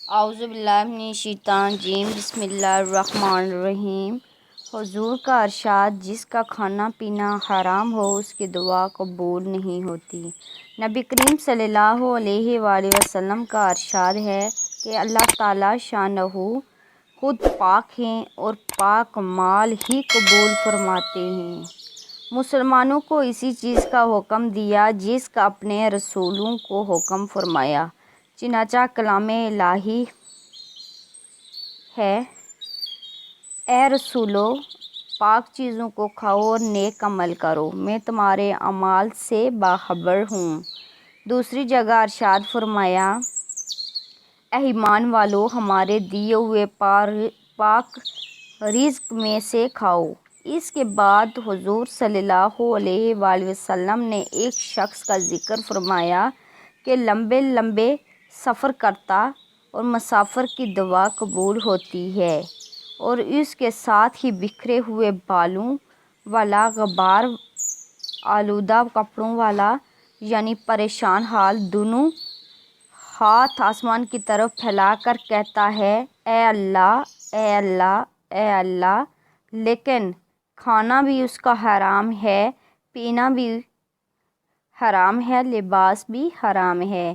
اعوذ باللہ من الشیطان الرجیم بسم اللہ الرحمن الرحیم۔ حضور کا ارشاد، جس کا کھانا پینا حرام ہو اس کی دعا قبول نہیں ہوتی۔ نبی کریم صلی اللہ علیہ وآلہ وسلم کا ارشاد ہے کہ اللہ تعالیٰ شانہ خود پاک ہیں اور پاک مال ہی قبول فرماتے ہیں۔ مسلمانوں کو اسی چیز کا حکم دیا جس کا اپنے رسولوں کو حکم فرمایا۔ چنانچہ کلام الہی ہے، اے رسولو، پاک چیزوں کو کھاؤ اور نیک عمل کرو، میں تمہارے اعمال سے باخبر ہوں۔ دوسری جگہ ارشاد فرمایا، اے ایمان والو، ہمارے دیے ہوئے پاک رزق میں سے کھاؤ۔ اس کے بعد حضور صلی اللہ علیہ وآلہ وسلم نے ایک شخص کا ذکر فرمایا کہ لمبے لمبے سفر کرتا اور مسافر کی دعا قبول ہوتی ہے، اور اس کے ساتھ ہی بکھرے ہوئے بالوں والا، غبار آلودہ کپڑوں والا، یعنی پریشان حال، دونوں ہاتھ آسمان کی طرف پھیلا کر کہتا ہے، اے اللہ، اے اللہ، اے اللہ، لیکن کھانا بھی اس کا حرام ہے، پینا بھی حرام ہے، لباس بھی حرام ہے،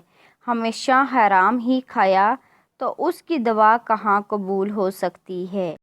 ہمیشہ حرام ہی کھایا، تو اس کی دعا کہاں قبول ہو سکتی ہے؟